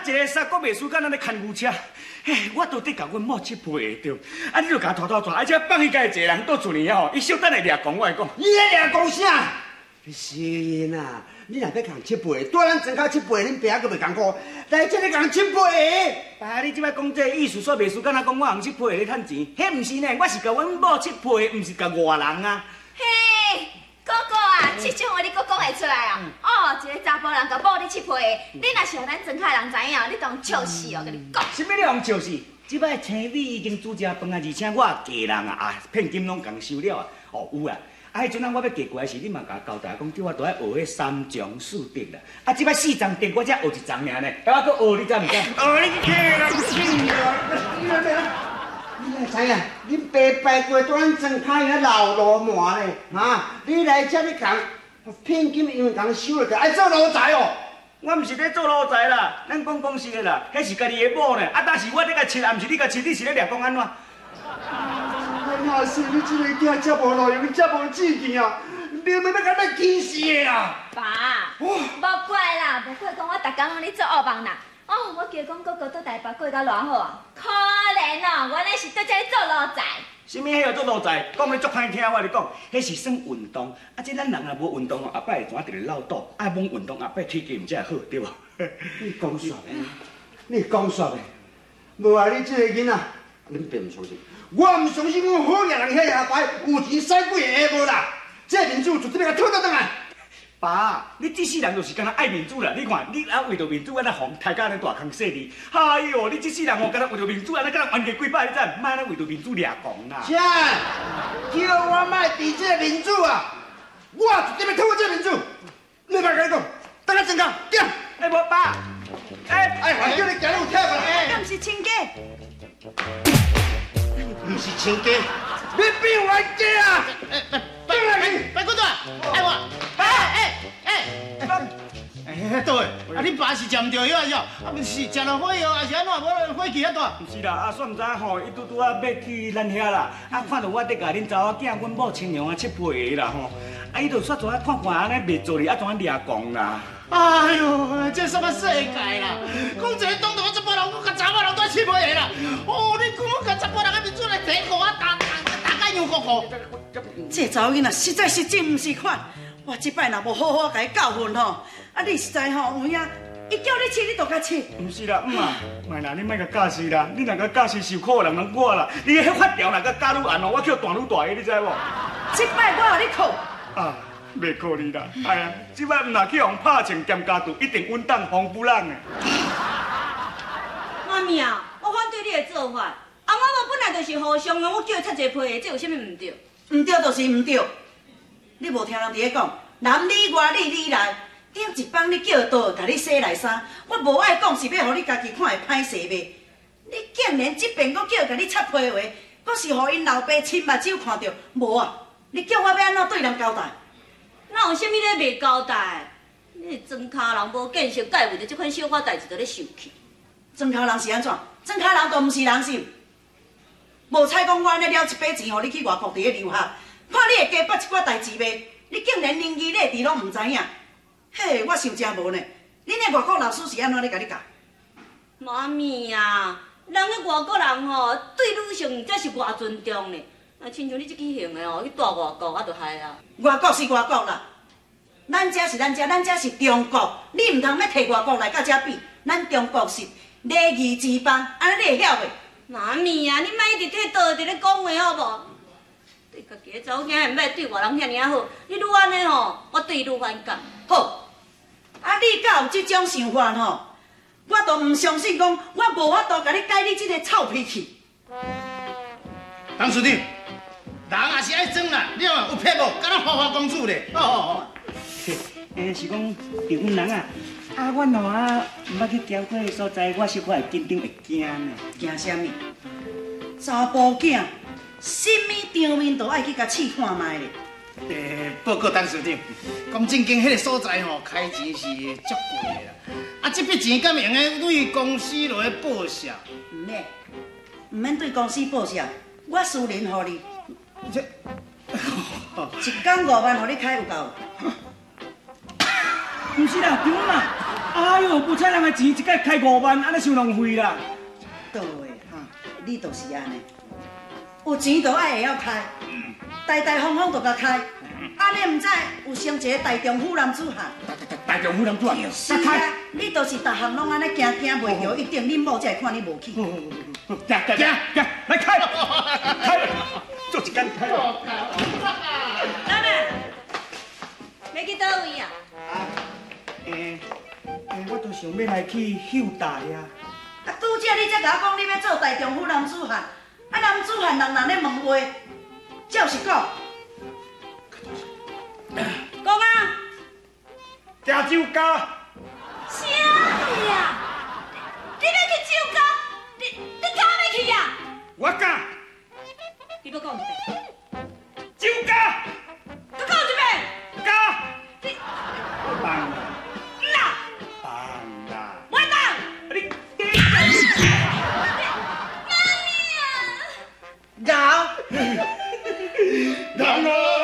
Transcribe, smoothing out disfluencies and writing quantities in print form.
一个三国秘书干那咧牵牛车，嘿，我都得甲阮某七配的着，啊，你就甲拖拖拽，而且放伊家一个人倒厝里吼，伊小等来掠讲，我来讲，你咧掠讲啥？是呐，你若要共七配，带咱庄口七配，恁爸个袂共过，来这里共七配。爸，你即摆讲这意思，说秘书敢若讲我红七配咧趁钱，迄毋是呢，我是甲阮某七配，毋是甲外人啊。嘿，哥哥啊，这种话你搁讲会出来啊？哦，一个查甫人甲某你七配的，你若是互咱庄口人知影，你当笑死哦！甲你讲。什么你用笑死？即摆青米已经煮食饭啊，而且我嫁人啊，片金拢共收了啊。哦，有啊。啊，迄阵啊，我要嫁过来时，你嘛甲交代讲，叫我都爱学迄三从四德啦。啊，即摆四从德我才学一丛尔呢，还我搁学，你知唔知？学你客人死啊！你来知影，恁爸拜过带咱庄口遐老罗麻咧，哈！你来这里共骗金，因为共收了，就爱做奴才哦。我毋是咧做奴才啦，咱讲实的啦，迄是家己的某呢。啊，但是我咧甲饲，啊，毋是你甲饲，你是咧掠讲安怎？那是你这个囝遮无路用，遮无志气啊！你要甲咱气死的啦！爸，无怪啦，无怪讲我逐工拢咧做恶梦啦。哦，我记讲哥哥到台北过到偌好啊，可怜哦，原来是在这里做奴才。什么迄个做奴才？讲咧足歹听，我咧讲，迄是算运动。啊，即咱人若无运动哦，后摆会怎直咧落肚？爱摸运动，后摆体格毋才会好，对无？你讲煞的，你讲煞的，无啊！你这个囡仔，恁爸唔相信。我唔相信，我好野人遐野白，有钱使几个无啦？这民主就这个拖到倒来。爸，你这世人就是敢若爱民主啦！你看，你啊为着民主，安尼互大家安尼大康势力。哎呦，你这世人哦，敢若为着民主，安尼敢若冤家几百，你知？莫安尼为着民主掠讲啦。啥？叫我莫抵这个民主啊！我绝对要讨这个民主。你莫甲你讲，等下真讲，点？哎，无爸，还叫你行路跳过来。敢是亲家？不是亲家，你比我家啊！白骨蛋，哎我，对，啊你爸是食唔着药啊？啊不是食了火药，还是安怎？无火气遐大？毋是啦，啊煞毋知吼，伊拄拄啊要去咱遐啦，啊看到我伫甲恁查某囝阮某亲娘啊七配的啦吼，啊伊就煞做啊看看安尼袂做哩，啊怎啊掠讲啦？哎呦，这什么世界啦？讲一个当堂一般人，我甲查某人都七配的啦。哦，你讲我甲查甫人个面出来提我打甲样糊糊。这查某囡仔实在是真毋是款，我即摆若无好好甲伊教训吼，啊你实在吼有影，伊叫你饲你就甲饲。毋是啦，啊，莫啦，你莫甲教死啦，你若甲教死受苦的人拢我啦，你迄发条若甲教愈暗哦，我叫大愈大个，你知无？即摆我互你靠。啊，袂靠你啦，哎呀，即摆毋若去互拍枪兼加毒，一定稳当防不浪的。妈咪啊，我反对你的做法。啊，我无本来就是互相用，我叫伊插一批的，这有啥物唔对？唔对就是唔对。你无听人伫咧讲，男里外里里来，顶一帮你叫倒，甲你洗来衫，我无爱讲是要互你家己看会歹势袂？你竟然即边搁叫甲你插批话，搁是互因老爸亲目睭看到，无啊？你叫我要安怎对人交代？哪有啥物咧袂交代？你庄脚人无见识，该为着这款小可代志，就咧受气。庄脚人是安怎？庄脚人都毋是人是？无采讲我安尼了一笔钱，互你去外国伫咧留学，看你会加办一寡代志袂？你竟然年纪内地拢毋知影，嘿，我想真无呢。恁的外国老师是安怎咧甲你教？妈咪啊，人个外国人吼，对女性才是偌尊重呢。啊，亲像你这支型的哦，去住外国啊，就害啊。外国是外国啦，咱遮是咱遮，咱遮是中国，你唔通要摕外国来甲遮比。咱中国是礼仪之邦，安尼你会晓袂？妈咪啊，你莫一直替倒直咧讲话好无？对家己的查某囝，毋莫对外人遐尔好。你愈安尼吼，我对你愈反感。好，啊，你敢有这种想法吼？我都唔相信讲，我无法度甲你改你这个臭脾气。唐书记，人也是爱装啦，你有骗无？敢若花花公主咧？哦。是讲对阮人啊，啊，阮吼啊，毋捌去交过的所在，我小可会紧张会惊呢。惊啥物？查甫囝，什么场面都爱去甲试看卖咧。报告唐书记，讲正经，迄个所在吼，开钱是足贵的啦。啊，这笔钱敢用个对公司落去报销？唔免，唔免对公司报销，我私人互你。这，一天5万，互你开有够？毋是啦，对嘛？哎呦，不采人的钱，一届开5万，安尼伤浪费啦。对哈，你就是安尼，有钱就爱会晓开，大大方方就甲开。啊，你唔知有生一个大丈夫男子汉。大丈夫男子汉，是啊，你就是逐项拢安尼行袂着，一定恁某才会看你无起。行，来开，做一间开。奶奶，要去倒位啊？我都想要来去秀大呀。啊，拄则你才甲我讲你要做大丈夫男子汉，啊，男子汉人咧问话，照实讲。讲啊！加酒家。啥呀？你要去酒家？你敢要去啊？我敢。你要讲一遍。酒家。再讲一遍。家。你放啦。啦。放啦。我放。你。搞。人啊！